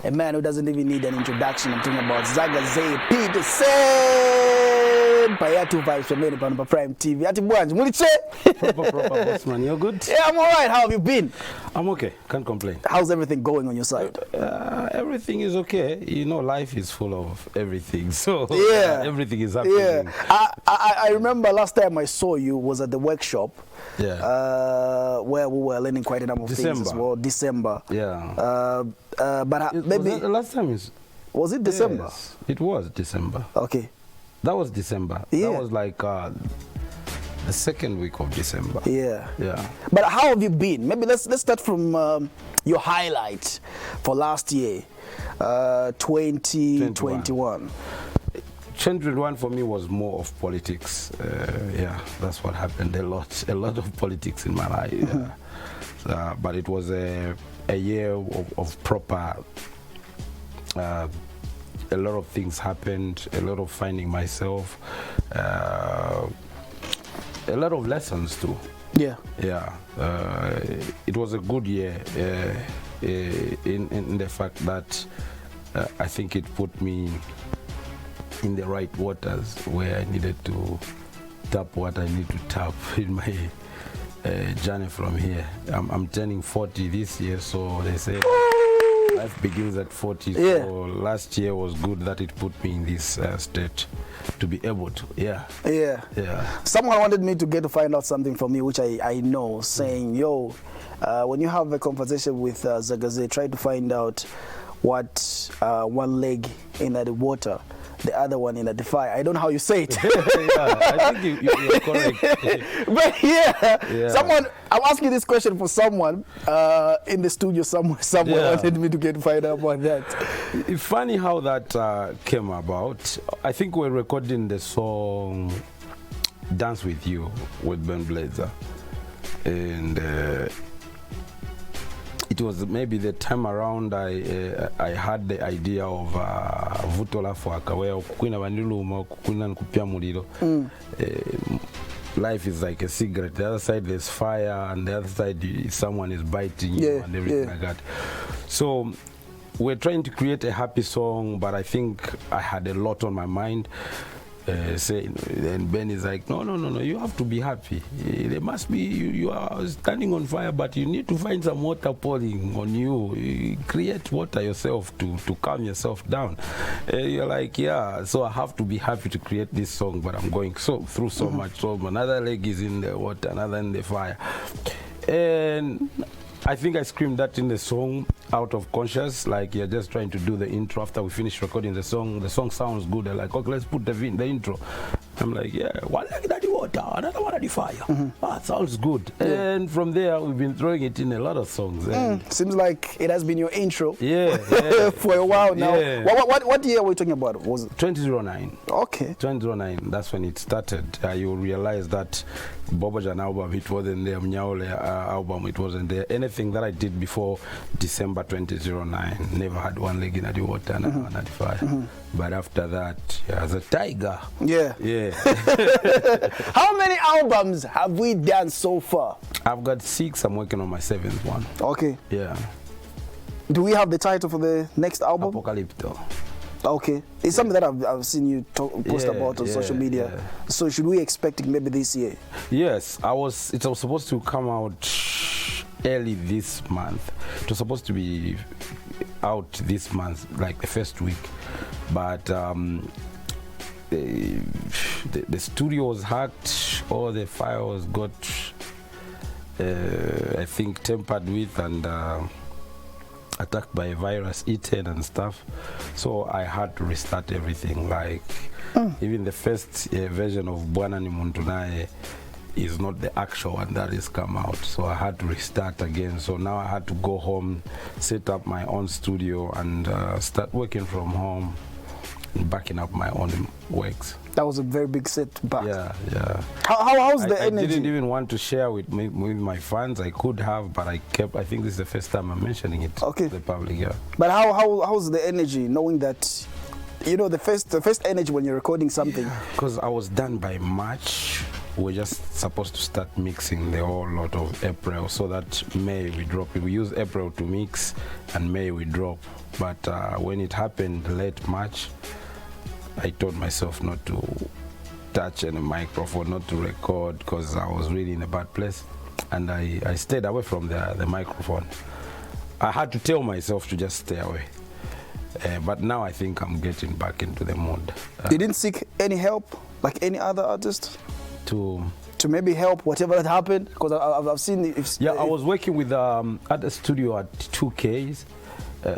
a man who doesn't even need an introduction. I'm talking about Zagaze Petersen. Payatu vibes from many on Prime TV. Ati Bwanji, muliche? Proper, boss man. You're good? Yeah, I'm alright. How have you been? I'm okay. Can't complain. How's everything going on your side? Everything is okay. You know, life is full of everything. So yeah, everything is happening. Yeah. I remember last time I saw you was at the workshop. Yeah. Where we were learning quite a number of things as well. December. Yeah. But maybe was the last time was it December? Yes, it was December. Okay. That was December. Yeah. That was like the second week of December. Yeah. Yeah. But how have you been? Maybe let's start from your highlight for last year, 2021. 2021 for me was more of politics. Yeah, that's what happened. A lot of politics in my life. Yeah. But it was a year of proper. A lot of things happened. A lot of finding myself. A lot of lessons too. Yeah. Yeah. It was a good year in the fact that I think it put me in the right waters where I needed to tap what I need to tap in my journey from here. I'm turning 40 this year, so they say life begins at 40. Yeah. So last year was good that it put me in this state to be able to. Yeah. Someone wanted me to get to find out something from you, which I know, saying, yo, when you have a conversation with Zagaze, try to find out what one leg in the water, the other one in the fire. I don't know how you say it. Yeah, I think you're correct. But yeah, someone, I'm asking this question for someone in the studio somewhere. Someone wanted me to get to find out about that. It's funny how that came about. I think we're recording the song Dance With You with Ben Blazer. And it was maybe the time around I had the idea of Vutola Fuaka, where kukwina vaniluma, kukwina nkupia muliro. Life is like a cigarette. The other side there's fire, and the other side someone is biting you and everything like that. So we're trying to create a happy song, but I think I had a lot on my mind. And Ben is like, no, you have to be happy. There must be, you are standing on fire, but you need to find some water pouring on you. Create water yourself to calm yourself down. You're like, yeah, so I have to be happy to create this song, but I'm going through so much. So another leg is in the water, another in the fire. And I think I screamed that in the song out of conscious, like you're just trying to do the intro. After we finish recording the song sounds good. They're like, okay, let's put the intro. I'm like, yeah, one leg in the water, another one in the fire. It sounds good. And from there, we've been throwing it in a lot of songs. Seems like it has been your intro. Yeah. For a while now. Yeah. What year were we talking about? Was it 2009? Okay. 2009. That's when it started. You realize that Bobojan album, it wasn't there. Mnyaole album, it wasn't there. Anything that I did before December 2009, never had one leg in the water and one at the fire. But after that, as a tiger. Yeah. How many albums have we done so far? I've got 6. I'm working on my 7th one. Okay. Yeah. Do we have the title for the next album? Apocalypto. Okay. It's something that I've seen you post about on social media. Yeah. So should we expect it maybe this year? Yes. It was supposed to come out early this month. It was supposed to be out this month, like the first week. But the studio was hacked, all the files got, I think, tampered with and attacked by a virus, eaten and stuff. So I had to restart everything. Like even the first version of Bwana Ni Muntu Naye is not the actual one that is come out. So I had to restart again. So now I had to go home, set up my own studio and start working from home, backing up my own works. That was a very big setback. Yeah. How's the energy? I didn't even want to share with my fans. I could have, but I think this is the first time I'm mentioning it to the public. Yeah. But how's the energy, knowing that, you know, the first energy when you're recording something? Because I was done by March we're just supposed to start mixing the whole lot of April, so that May we drop it. We use April to mix and May we drop. But when it happened late March, I told myself not to touch any microphone, not to record, because I was really in a bad place, and I stayed away from the microphone. I had to tell myself to just stay away. But now I think I'm getting back into the mood. You didn't seek any help, like any other artist? To maybe help whatever that happened? Because I've seen... I was working with at a studio at 2Ks.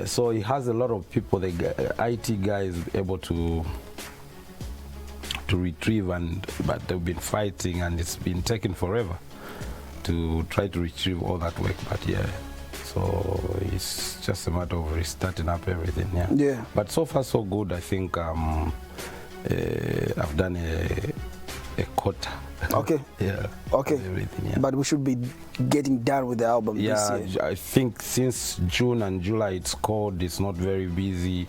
So he has a lot of people, the IT guys able to retrieve, but they've been fighting, and it's been taking forever to try to retrieve all that work. But yeah, so it's just a matter of restarting up everything. Yeah. But so far so good. I think I've done a quarter. Okay. Yeah. Okay. Everything, yeah. But we should be getting done with the album this year. I think since June and July it's cold, it's not very busy.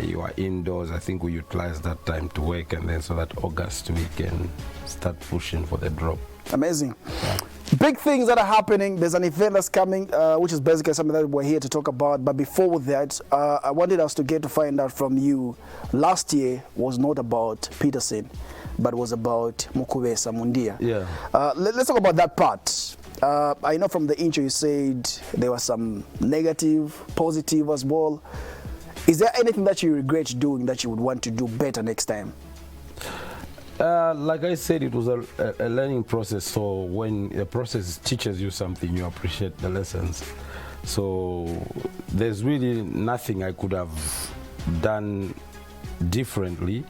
You are indoors. I think we utilize that time to work, and then so that August we can start pushing for the drop. Amazing. Yeah. Big things that are happening. There's an event that's coming, which is basically something that we're here to talk about. But before that, I wanted us to get to find out from you. Last year was not about Petersen, but was about Mukubesa Mundia. Yeah. Let's talk about that part. I know from the intro you said there was some negative, positive as well. Is there anything that you regret doing that you would want to do better next time? Like I said, it was a learning process. So when the process teaches you something, you appreciate the lessons. So there's really nothing I could have done differently,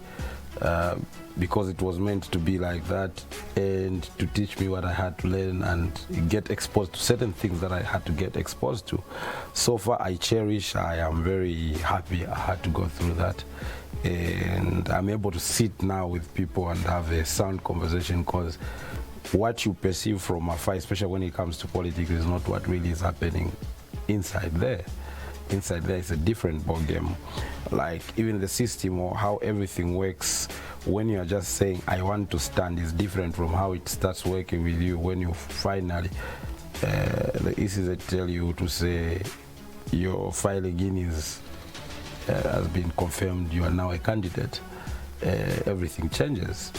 because it was meant to be like that, and to teach me what I had to learn and get exposed to certain things that I had to get exposed to. So far I cherish, I am very happy I had to go through that, and I'm able to sit now with people and have a sound conversation, because what you perceive from afar, especially when it comes to politics, is not what really is happening inside there. Inside there is a different ballgame. Like even the system or how everything works, when you are just saying I want to stand, is different from how it starts working with you when you finally the ECZ tell you to say your filing in is has been confirmed, you are now a candidate. Everything changes.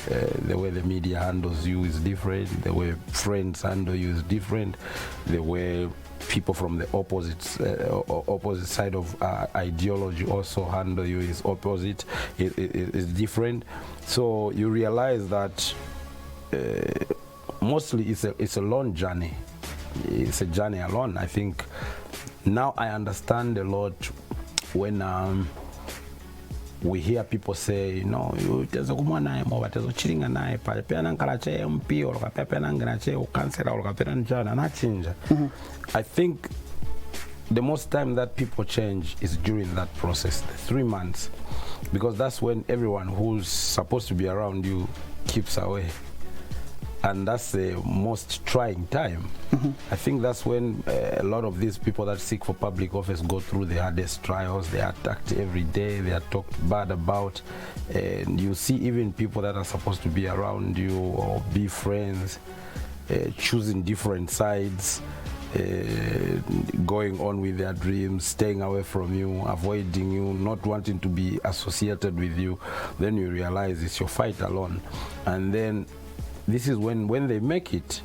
The way the media handles you is different, the way friends handle you is different, the way people from the opposite side of ideology also handle you is opposite, is different. So you realize that mostly it's a long journey. It's a journey alone. I think now I understand a lot when we hear people say, you know, you tezo kumwana mo batezo chiringa naye pale pena nkalache MP or pena nganache ukansela or pena njana na chinja. I think the most time that people change is during that process, the 3 months, because that's when everyone who's supposed to be around you keeps away. And that's the most trying time. I think that's when a lot of these people that seek for public office go through the hardest trials. They are attacked every day, they are talked bad about, and you see even people that are supposed to be around you or be friends choosing different sides, going on with their dreams, staying away from you, avoiding you, not wanting to be associated with you. Then you realize it's your fight alone. And then this is when they make it,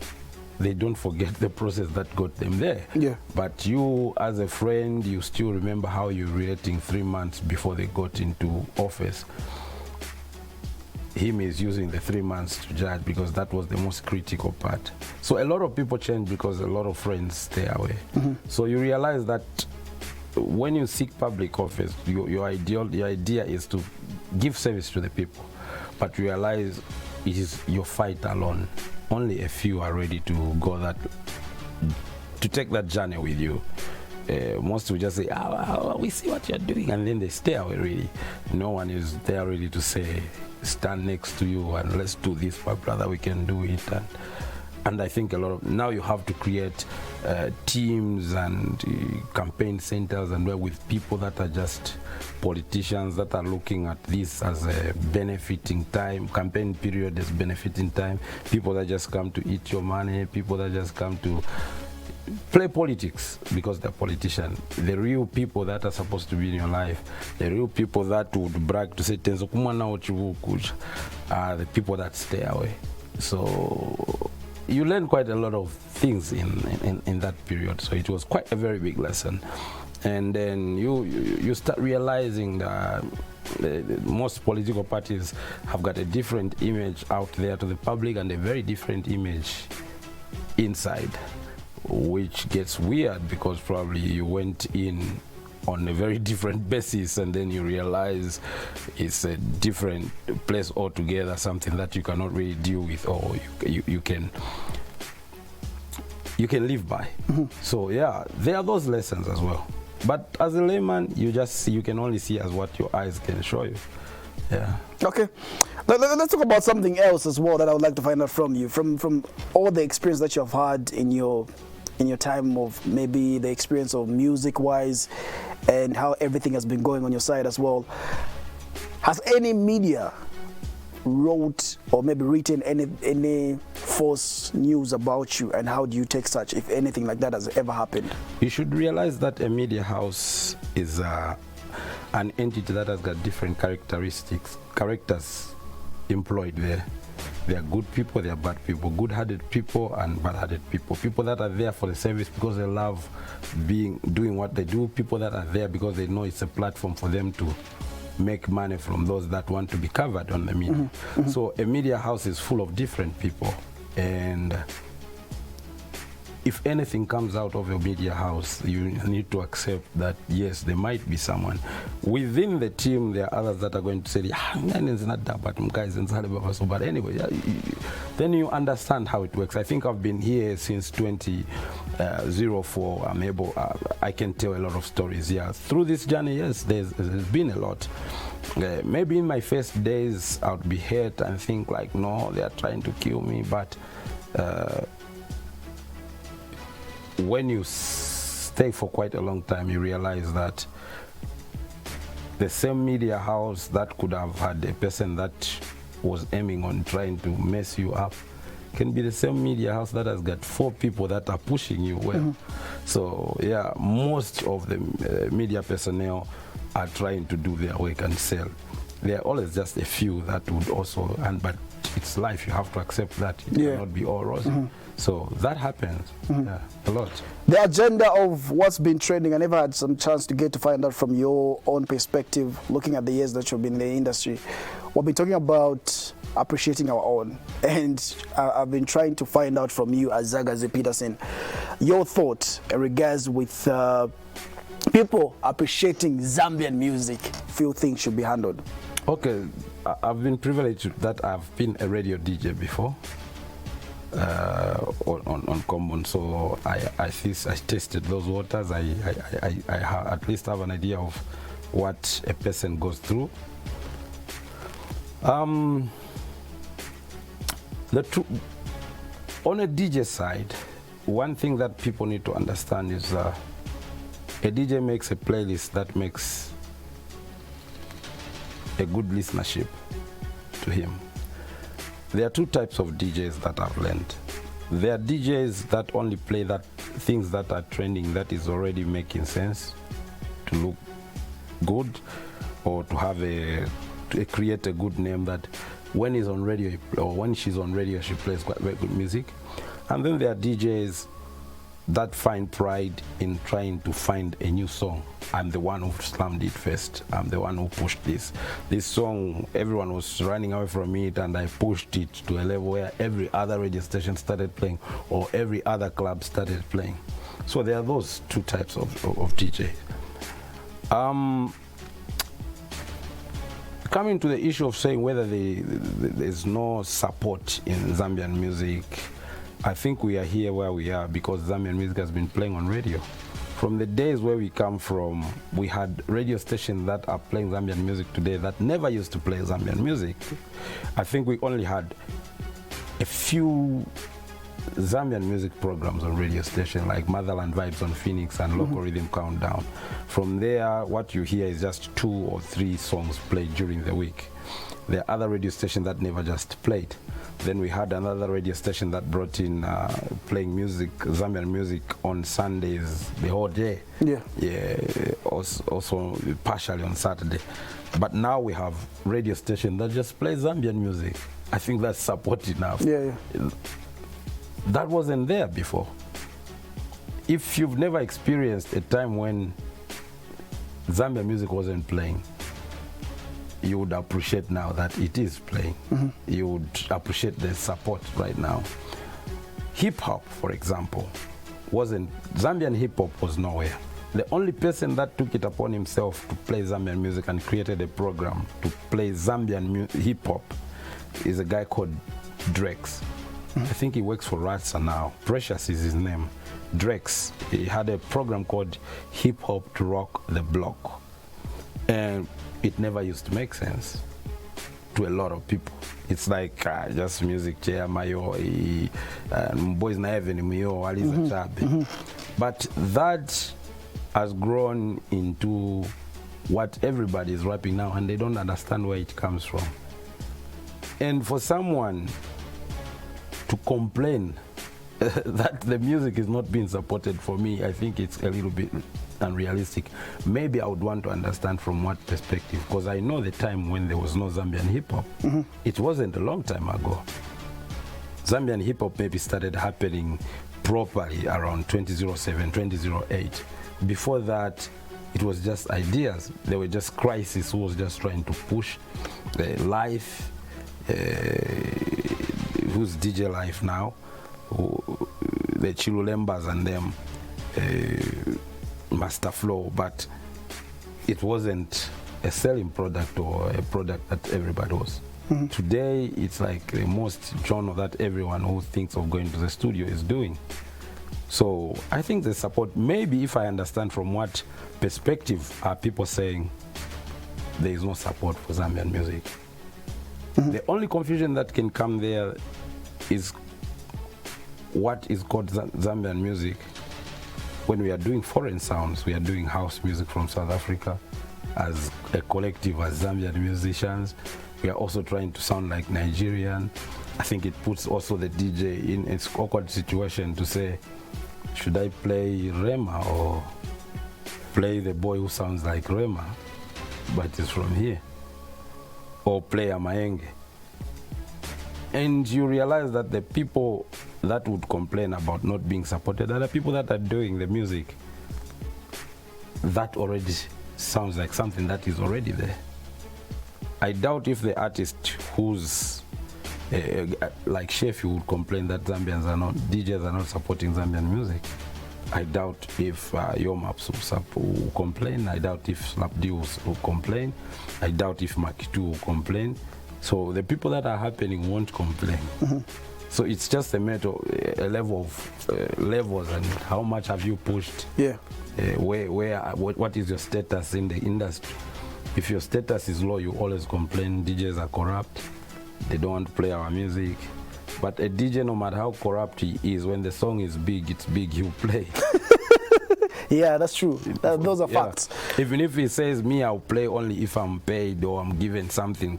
they don't forget the process that got them there. Yeah. But you, as a friend, you still remember how you were reacting 3 months before they got into office. Him is using the 3 months to judge, because that was the most critical part. So a lot of people change because a lot of friends stay away. So you realize that when you seek public office, your idea is to give service to the people, but realize it is your fight alone. Only a few are ready to go to take that journey with you. Most will just say, we see what you're doing, and then they stay away really. No one is there really to say, stand next to you and let's do this, my brother, we can do it. And And I think a lot of now you have to create teams and campaign centers and where with people that are just politicians that are looking at this as a benefiting time, campaign period as benefiting time, people that just come to eat your money, people that just come to play politics because they're politicians. The real people that are supposed to be in your life, the real people that would brag to say "Tenzo kumana ochivukuja," are the people that stay away. So you learn quite a lot of things in that period. So it was quite a very big lesson. And then you start realizing that most political parties have got a different image out there to the public and a very different image inside, which gets weird because probably you went in on a very different basis and then you realize it's a different place altogether, something that you cannot really deal with or you can live by. So yeah, there are those lessons as well. But as a layman, you can only see as what your eyes can show you. Yeah. Okay. Let's talk about something else as well that I would like to find out from you. From all the experience that you have had in your time of maybe the experience of music-wise and how everything has been going on your side as well. Has any media wrote or maybe written any false news about you, and how do you take such, if anything like that has ever happened? You should realize that a media house is an entity that has got different characters employed there. There are good people, there are bad people, good-hearted people and bad-hearted people. People that are there for the service because they love doing what they do. People that are there because they know it's a platform for them to make money from those that want to be covered on the media. So a media house is full of different people, and if anything comes out of a media house, you need to accept that, yes, there might be someone. Within the team, there are others that are going to say, but anyway, then you understand how it works. I think I've been here since 2004. I can tell a lot of stories. Yeah, through this journey, yes, there's been a lot. Maybe in my first days, I would be hurt and think like, no, they are trying to kill me, but when you stay for quite a long time, you realize that the same media house that could have had a person that was aiming on trying to mess you up can be the same media house that has got 4 people that are pushing you well. So yeah, most of the media personnel are trying to do their work and sell. There are always just a few that would also, but it's life, you have to accept that. It cannot be all rosy. So that happens a lot. The agenda of what's been trending, I never had some chance to get to find out from your own perspective, looking at the years that you've been in the industry. We've been talking about appreciating our own, and I've been trying to find out from you as Zagaze Petersen, your thought in regards with people appreciating Zambian music. Few things should be handled. Okay, I've been privileged that I've been a radio DJ before. On Common, so I tasted those waters. I at least have an idea of what a person goes through. On a DJ side, one thing that people need to understand is a DJ makes a playlist that makes a good listenership to him. There are 2 types of DJs that I've learned. There are DJs that only play things that are trending, that is already making sense, to look good, or to have to create a good name, that when he's on radio or when she's on radio, she plays quite very good music. And then there are DJs that find pride in trying to find a new song. I'm the one who slammed it first. I'm the one who pushed this. This song, everyone was running away from it, and I pushed it to a level where every other radio station started playing, or every other club started playing. So there are those 2 types of DJ. Coming to the issue of saying whether there's no support in Zambian music, I think we are here where we are because Zambian music has been playing on radio. From the days where we come from, we had radio stations that are playing Zambian music today that never used to play Zambian music. I think we only had a few Zambian music programs on radio station like Motherland Vibes on Phoenix and Local Rhythm Countdown. From there, what you hear is just 2 or 3 songs played during the week. There are other radio stations that never just played. Then we had another radio station that brought in playing music, Zambian music on Sundays the whole day. Yeah. Yeah, also partially on Saturday. But now we have radio station that just plays Zambian music. I think that's support enough. Yeah, yeah. That wasn't there before. If you've never experienced a time when Zambian music wasn't playing, you would appreciate now that it is playing. You would appreciate the support right now. Hip hop, for example, Zambian hip hop was nowhere. The only person that took it upon himself to play Zambian music and created a program to play Zambian hip hop is a guy called Drex. I think he works for Ratsa now. Precious is his name. Drex. He had a program called Hip Hop to Rock the Block. And it never used to make sense to a lot of people. It's like just music, chair, mayo, boys na even mayo, but that has grown into what everybody is rapping now, and they don't understand where it comes from. And for someone to complain that the music is not being supported, for me, I think it's a little bit unrealistic. Maybe I would want to understand from what perspective, because I know the time when there was no Zambian hip-hop. It wasn't a long time ago. Zambian hip-hop maybe started happening properly around 2007, 2008. Before that, it was just ideas. There were just crisis who was just trying to push life, who's DJ Life now, the Chilulembas and them, Master Flow, but it wasn't a selling product or a product that everybody was. Today, it's like the most genre that everyone who thinks of going to the studio is doing. So I think the support, maybe if I understand from what perspective are people saying there is no support for Zambian music. The only confusion that can come there is what is called Zambian music. When we are doing foreign sounds, we are doing house music from South Africa as a collective, as Zambian musicians. We are also trying to sound like Nigerian. I think it puts also the DJ in its awkward situation to say, should I play Rema or play the boy who sounds like Rema but is from here, or play Amaenge? And you realize that the people that would complain about not being supported are the people that are doing the music that already sounds like something that is already there. I doubt if the artist who's like Shefi would complain that DJs are not supporting Zambian music. I doubt if Yomaps will complain. I doubt if Slapd will complain. I doubt if Makitu will complain. So the people that are happening won't complain. So it's just a matter, a level of levels, and how much have you pushed? Yeah. What is your status in the industry? If your status is low, you always complain DJs are corrupt, they don't want to play our music. But a DJ, no matter how corrupt he is, when the song is big, it's big, he'll play. Yeah, that's true. Those are facts. Even if he says, me, I'll play only if I'm paid or I'm given something.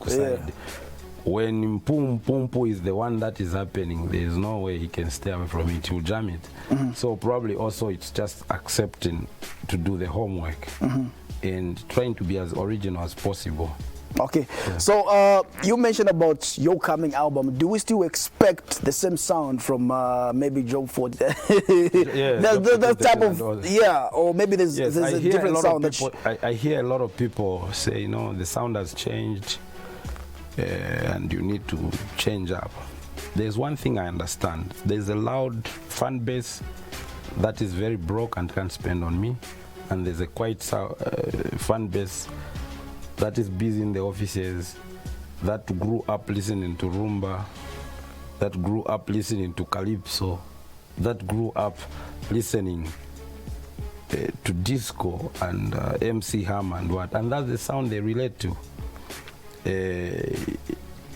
When Pum Pum is the one that is happening, there is no way he can stay away from it. He'll jam it. So probably also it's just accepting to do the homework and trying to be as original as possible. Okay, so you mentioned about your coming album. Do we still expect the same sound from maybe Joe Ford? that type of, or maybe there's a different sound. I hear a lot of people say, you know, the sound has changed and you need to change up. There's one thing I understand. There's a loud fan base that is very broke and can't spend on me, and there's a quiet fan base that is busy in the offices, that grew up listening to rumba, that grew up listening to calypso, that grew up listening to disco and MC Hammer and what, and that's the sound they relate to.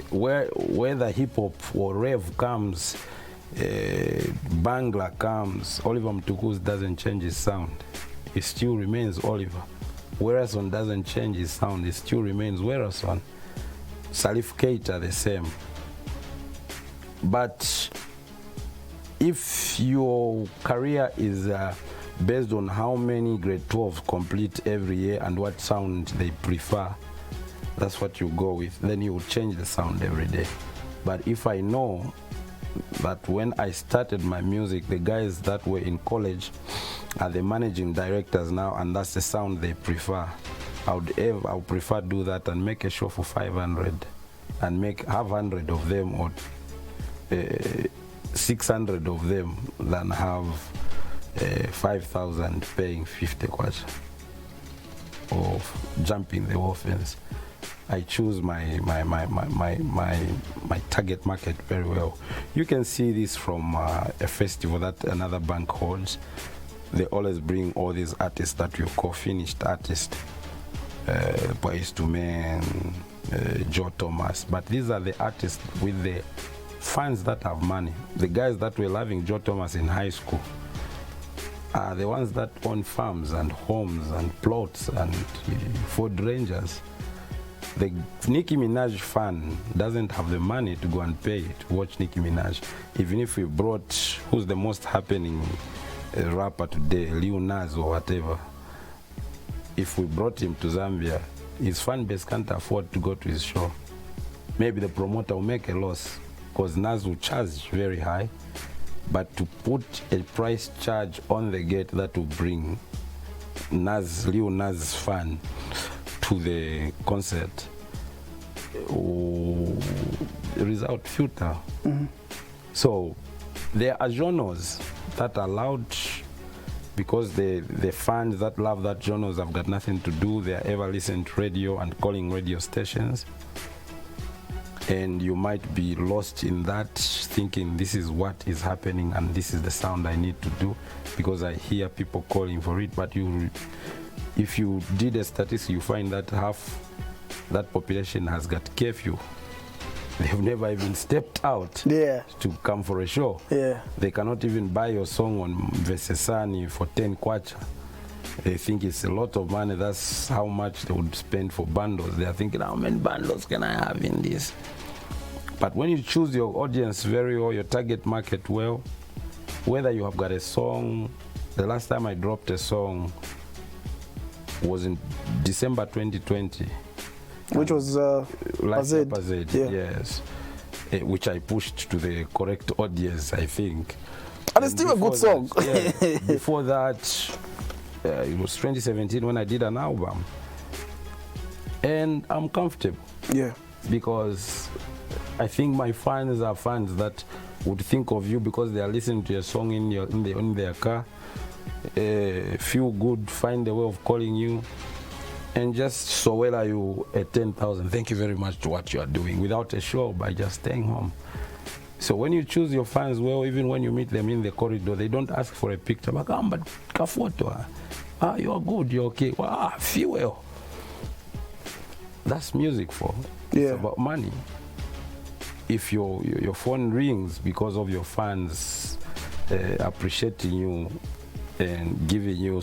Where the hip hop or rave comes Bangla comes, Oliver Mtukuz doesn't change his sound. He still remains Oliver. Werason doesn't change his sound. He still remains Werason. Salif Keita the same. But if your career is based on how many grade 12 complete every year and what sound they prefer, that's what you go with, then you will change the sound every day. But if I know that when I started my music, the guys that were in college are the managing directors now, and that's the sound they prefer, I would prefer do that and make a show for 500 and have 100 of them or 600 of them than have 5,000 paying 50 kwacha or jumping the offense. I choose my target market very well. You can see this from a festival that another bank holds. They always bring all these artists that you call finished artists, Boys to Men, Joe Thomas, but these are the artists with the fans that have money. The guys that were loving Joe Thomas in high school are the ones that own farms and homes and plots and Ford Rangers. The Nicki Minaj fan doesn't have the money to go and pay to watch Nicki Minaj. Even if we brought, who's the most happening rapper today, Lil Nas or whatever, if we brought him to Zambia, his fan base can't afford to go to his show. Maybe the promoter will make a loss because Nas will charge very high, but to put a price charge on the gate that will bring Lil Nas fan to the concert, result filter. So there are genres that are loud because the fans that love that genres have got nothing to do. They are ever listening to radio and calling radio stations. And you might be lost in that, thinking this is what is happening and this is the sound I need to do because I hear people calling for it. But if you did a statistic, you find that half that population has got curfew. They've never even stepped out to come for a show. They cannot even buy your song on Vesesani for 10 kwacha. They think it's a lot of money. That's how much they would spend for bundles. They are thinking, how many bundles can I have in this? But when you choose your audience very well, your target market well, whether you have got a song, the last time I dropped a song was in December 2020. Which was Pazed, yes. Which I pushed to the correct audience, I think. And it's still a good song. Before that, it was 2017 when I did an album. And I'm comfortable. Because I think my fans are fans that would think of you because they are listening to your song in their car, feel good, find a way of calling you, and just so well are you at 10,000. Thank you very much to what you are doing without a show by just staying home. So when you choose your fans well, even when you meet them in the corridor, they don't ask for a picture. But kafoto, you are good, you're okay. Feel well. That's music for. It's about money. If your phone rings because of your fans appreciating you and giving you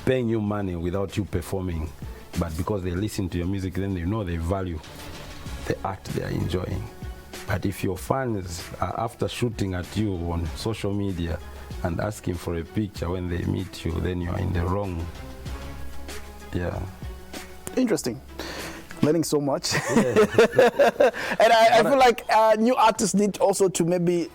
paying you money without you performing, but because they listen to your music, then they know they value the art they are enjoying. But if your fans are after shooting at you on social media and asking for a picture when they meet you, then you are in the wrong. Interesting. Learning so much. And I feel like new artists need also to maybe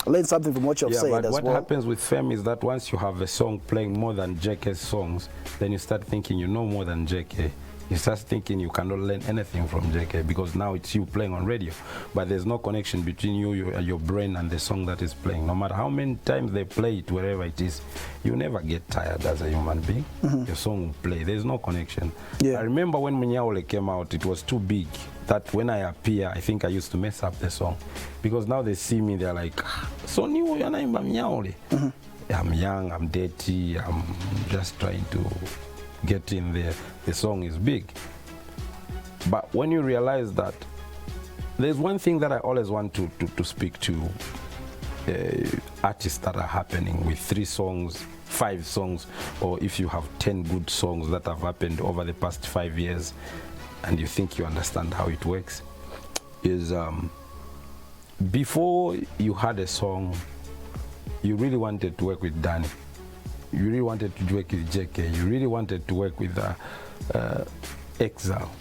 learn something from what you've said but as what well. happens with fame is that once you have a song playing more than JK's songs, then you start thinking you know more than JK. You start thinking you cannot learn anything from JK because now it's you playing on radio. But there's no connection between your brain and the song that is playing. No matter how many times they play it, wherever it is, you never get tired as a human being. Your song will play. There's no connection. I remember when Mnyaole came out, it was too big. That when I appear, I think I used to mess up the song. Because now they see me, they're like, so new, you're not Mnyaole. I'm young, I'm dirty, I'm just trying to get in there. The song is big. But when you realize that there's one thing that I always want to speak to artists that are happening with 3 songs, 5 songs, or if you have 10 good songs that have happened over the past 5 years and you think you understand how it works, is before you had a song, you really wanted to work with Danny, you really wanted to work with JK, you really wanted to work with Exile,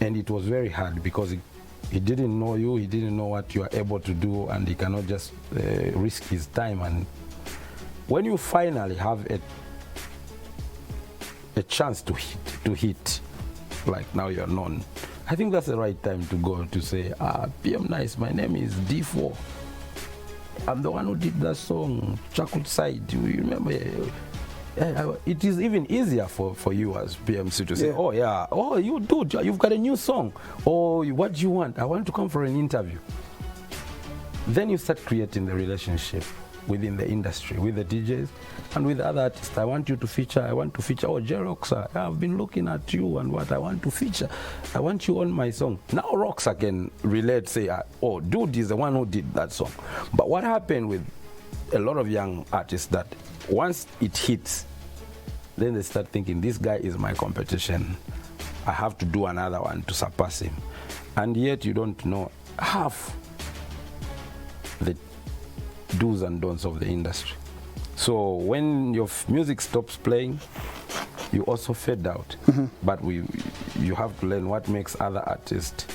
and it was very hard because he didn't know you, he didn't know what you are able to do, and he cannot just risk his time. And when you finally have a chance to hit, like now you're known, I think that's the right time to go to say, PM Nice, my name is D4. I'm the one who did that song, Chocolate Side. Do you remember? It is even easier for you as PMC to say, oh yeah, oh you dude, you've got a new song. Or what do you want? I want to come for an interview. Then you start creating the relationship within the industry, with the DJs and with other artists. I want to feature, oh J-Roxa, I've been looking at you and what I want to feature. I want you on my song. Now Roxa can relate, say, oh, dude is the one who did that song. But what happened with a lot of young artists that once it hits, then they start thinking, this guy is my competition. I have to do another one to surpass him. And yet you don't know half the do's and don'ts of the industry. So when your music stops playing, you also fade out. But you have to learn what makes other artists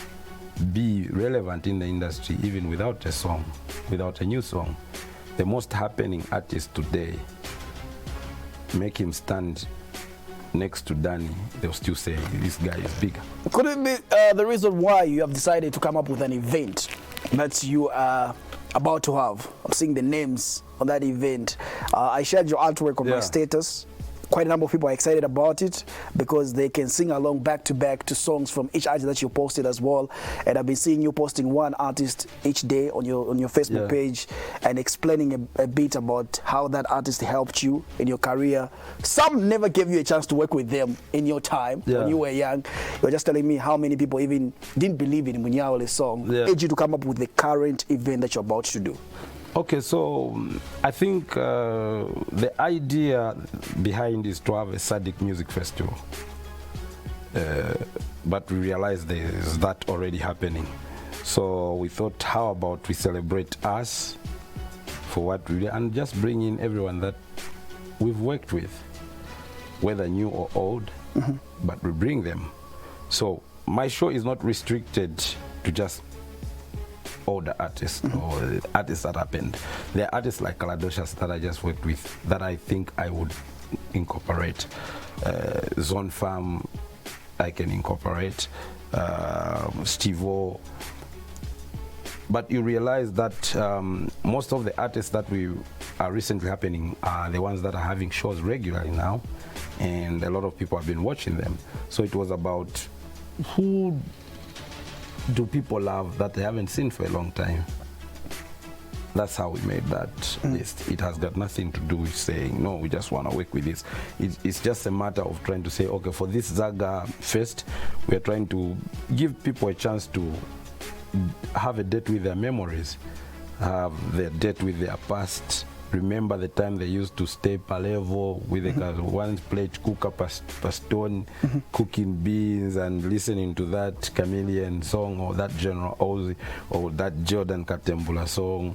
be relevant in the industry, even without a song, without a new song. The most happening artist today, make him stand next to Danny, they'll still say this guy is bigger. Could it be the reason why you have decided to come up with an event that you are about to have? I'm seeing the names on that event. I shared your artwork on my status. Quite a number of people are excited about it because they can sing along back to back to songs from each artist that you posted as well. And I've been seeing you posting one artist each day on your Facebook page and explaining a bit about how that artist helped you in your career. Some never gave you a chance to work with them in your time when you were young. You're just telling me how many people even didn't believe in Munyaole's song. Made you to come up with the current event that you're about to do. Okay, so I think the idea behind is to have a Sadiq music festival. But we realized there's that already happening. So we thought, how about we celebrate us for what we do and just bring in everyone that we've worked with, whether new or old, but we bring them. So my show is not restricted to just older artists or artists that happened. There are artists like Kaladoshas that I just worked with that I think I would incorporate. Zone Farm, I can incorporate. Steve-O. But you realize that most of the artists that we are recently happening are the ones that are having shows regularly now, and a lot of people have been watching them. So it was about who do people love that they haven't seen for a long time. That's how we made that list. It has got nothing to do with saying, no, we just want to work with this. It's just a matter of trying to say, okay, for this Zaga Fest, we're trying to give people a chance to have a date with their memories, have their date with their past, remember the time they used to stay Palevo with a one plate cooker pastone, cooking beans and listening to that Chameleon song or that General Ozzy or that Jordan Katembula song,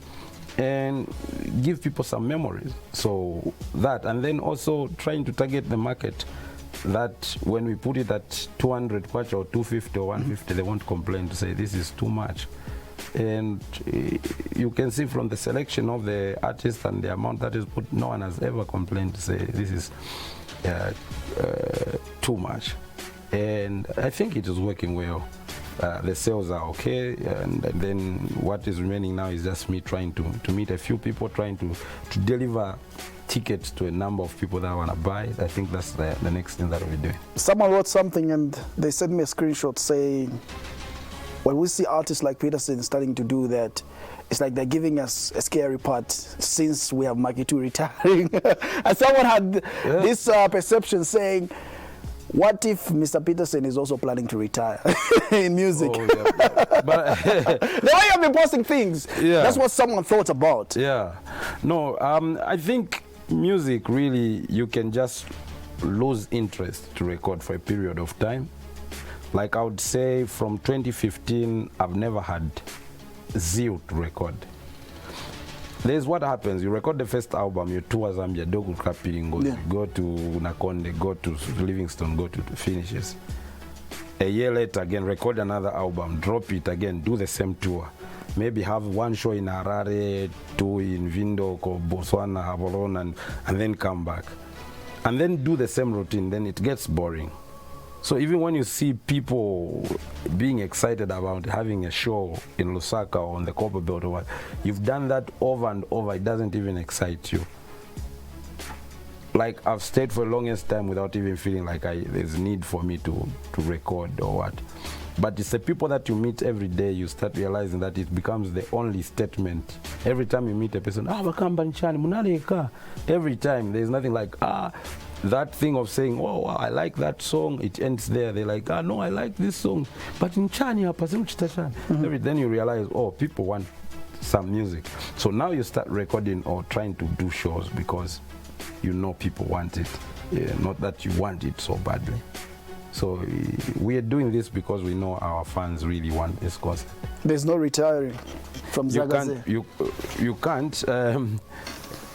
and give people some memories. So that, and then also trying to target the market that when we put it at 200 kwacha or 250 or 150, they won't complain to say this is too much. And you can see from the selection of the artists and the amount that is put, no one has ever complained to say this is too much. And I think it is working well. The sales are okay, and then what is remaining now is just me trying to meet a few people, trying to deliver tickets to a number of people that want to buy. I think that's the next thing that we'll be doing. Someone wrote something and they sent me a screenshot saying, when we see artists like Petersen starting to do that, it's like they're giving us a scary part since we have Makitu retiring. And someone had this perception saying, What if Mr. Petersen is also planning to retire in music? Oh, yeah. But the way you've been posting things, yeah. That's what someone thought about. Yeah. No, I think music really, you can just lose interest to record for a period of time. Like I would say from 2015, I've never had zeal to record. There's what happens. You record the first album, you tour Zambia, Dogu Kapiringo, Yeah. go to Nakonde, go to Livingston, go to finishes. A year later, again, record another album, drop it again, do the same tour. Maybe have one show in Harare, two in Windhoek or Botswana, Gaborone, and then come back. And then do the same routine, then it gets boring. So even when you see people being excited about having a show in Lusaka or on the Copper Belt or what, you've done that over and over, it doesn't even excite you. Like I've stayed for the longest time without even feeling like there's need for me to record or what. But it's the people that you meet every day, you start realizing that it becomes the only statement. Every time you meet a person, every time, there's nothing like, that thing of saying, oh, I like that song, it ends there. They're like, no, I like this song, but in Chania, then you realize, oh, people want some music. So now you start recording or trying to do shows because you know people want it, not that you want it so badly. So we are doing this because we know our fans really want this concert. There's no retiring from Zagaze. You can't.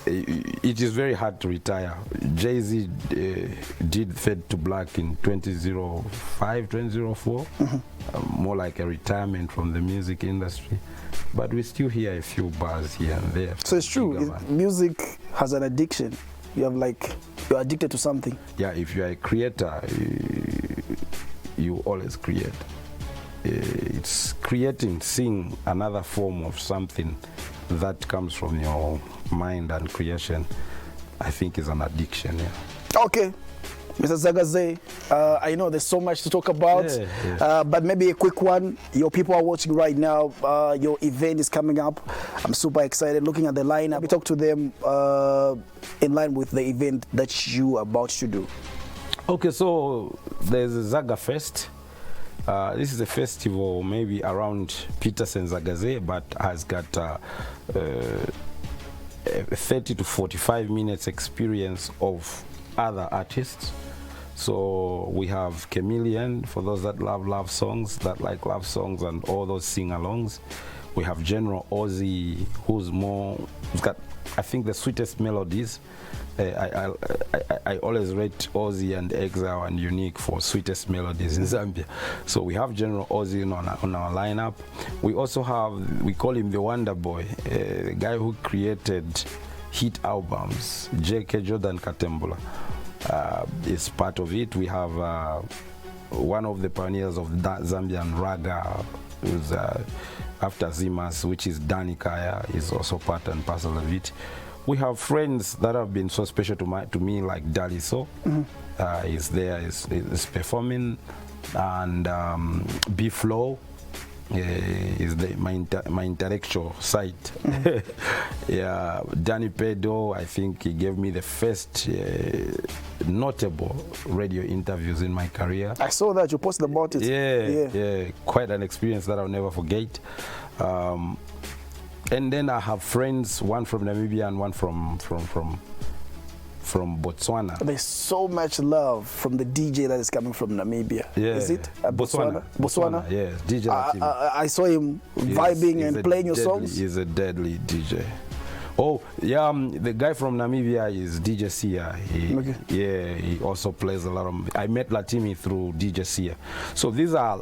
It is very hard to retire. Jay-Z did Fade to Black in 2005, 2004. More like a retirement from the music industry. But we still hear a few bars here and there. So it's true, music has an addiction. You're addicted to something. Yeah, if you're a creator, you always create. It's creating, seeing another form of something that comes from your mind and creation, I think is an addiction. Yeah. Okay, Mr. Zagaze, I know there's so much to talk about, but maybe a quick one. Your people are watching right now. Your event is coming up. I'm super excited looking at the lineup. We talk to them in line with the event that you are about to do. Okay, so there's a Zaga Fest. This is a festival maybe around Petersen Zagaze, but has got 30 to 45 minutes experience of other artists. So we have Chameleon, for those that love songs, that like love songs and all those sing-alongs. We have General Ozzy, who's got, I think, the sweetest melodies. I always rate Ozzy and Exile and Unique for sweetest melodies in Zambia. So we have General Ozzy on our lineup. We also have, we call him the Wonder Boy, the guy who created hit albums, J.K. Jordan Katembula. Is part of it. We have one of the pioneers of Zambian raga, who's after Zimas, which is Danny Kaya, is also part and parcel of it. We have friends that have been so special to me, like Daliso. Is there, is performing, and B-Flow is my intellectual side. Yeah, Danny Pedo, I think he gave me the first notable radio interviews in my career. I saw that you posted about it. Yeah, quite an experience that I'll never forget. And then I have friends, one from Namibia and one from Botswana. There's so much love from the DJ that is coming from Namibia. Yeah. Is it? Botswana? Yeah, DJ I saw him vibing and playing your songs. He's a deadly DJ. Oh, yeah, the guy from Namibia is DJ Sia. Yeah, he also plays a lot of... I met Latimi through DJ Sia. So these are...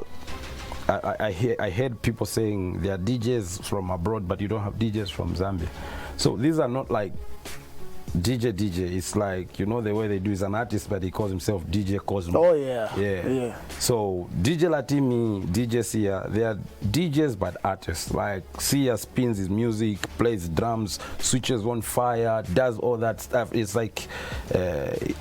I heard people saying there are DJs from abroad, but you don't have DJs from Zambia. So these are not like DJ. It's like, you know, the way they do is an artist, but he calls himself DJ Cosmo. Oh, yeah. So DJ Latimi, DJ Sia, they are DJs but artists. Like Sia spins his music, plays drums, switches on fire, does all that stuff. It's like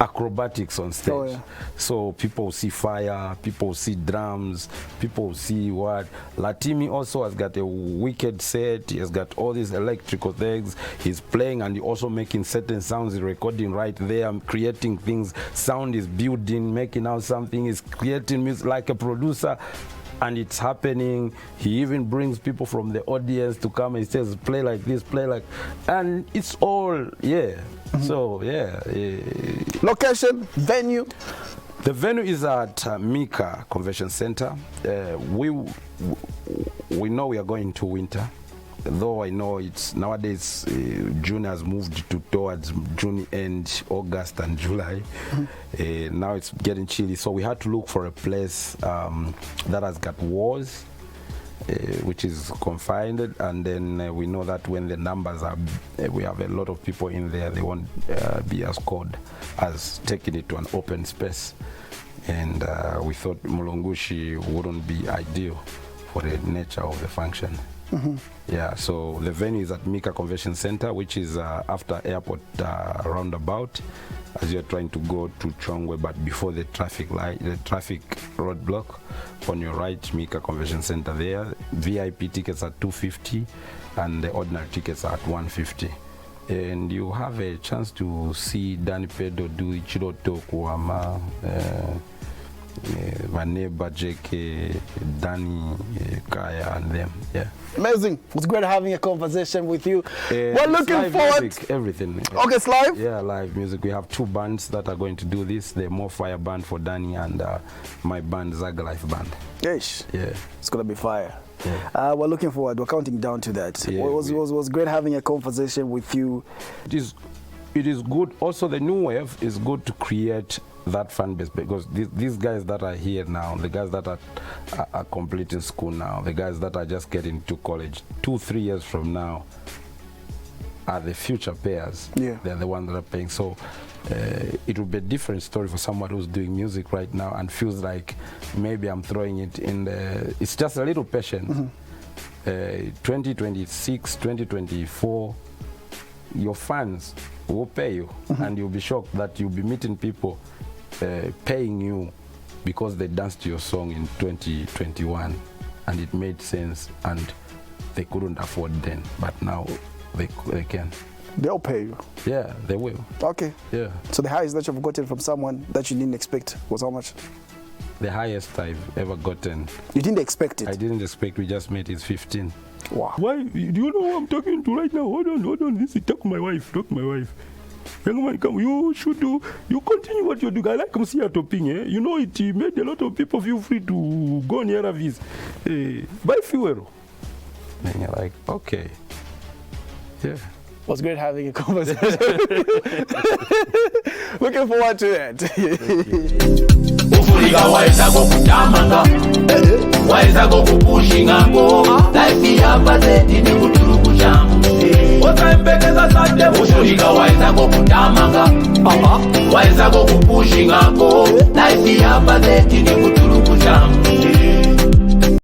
acrobatics on stage. Oh, yeah. So people see fire, people see drums, people see what. Latimi also has got a wicked set. He has got all these electrical things. He's playing and he also making certain different sounds, recording right there, creating things, sound is building, making out something, is creating music like a producer. And it's happening. He even brings people from the audience to come and says, play like this, play like, and it's all, yeah. So, yeah. Location, venue? The venue is at Mika Convention Center. We know we are going to winter, though I know it's nowadays June has moved towards June end, August and July. Now it's getting chilly, so we had to look for a place that has got walls, which is confined, and then we know that when the numbers are, we have a lot of people in there, they won't be as cold as taking it to an open space. And we thought Mulungushi wouldn't be ideal for the nature of the function. Yeah, so the venue is at Mika Convention Center, which is after airport roundabout, as you're trying to go to Chongwe, but before the traffic light, the traffic roadblock. On your right, Mika Convention Center there. VIP tickets are $250, and the ordinary tickets are at $150. And you have a chance to see Danny Pedro do Ichiroto Kuama, my neighbor JK, Danny, Kaya, and them. Yeah. Amazing. It was great having a conversation with you. We're looking live forward. Music, everything. Okay, it's live? Yeah, live music. We have 2 bands that are going to do this. The More Fire band for Danny and my band, Zaga Life band. Yes. Yeah. It's going to be fire. Yeah. We're looking forward. We're counting down to that. Yeah, It was great having a conversation with you. It is good. Also, the new wave is good to create that fan base, because these guys that are here now, the guys that are completing school now, the guys that are just getting to college, 2-3 years from now are the future payers. Yeah. They're the ones that are paying. So it will be a different story for someone who's doing music right now and feels like maybe I'm throwing it in the, it's just a little patience. 2026, 2024, your fans will pay you, and you'll be shocked that you'll be meeting people paying you because they danced to your song in 2021 and it made sense and they couldn't afford then, but now they can. They'll pay you. Yeah, they will. Okay. Yeah. So the highest that you've gotten from someone that you didn't expect was how much? The highest I've ever gotten. You didn't expect it? I didn't expect. We just met is 15. Wow. Why? Do you know who I'm talking to right now? Hold on. Listen, talk to my wife. Young man, come. You should do. You continue what you're doing. I like see your topping. You know it made a lot of people feel free to go near a vis. Buy fuel. And you're like, okay. Yeah. It was great having a conversation. Looking forward to it. Ufulika waeza kukutamanga, waeza kukupushinga ngo, life yapa zeti ni kutuluku changu. Wakaembekeza sante, ufulika waeza kukutamanga, waeza kukupushinga ngo, life yapa zeti ni kutuluku changu.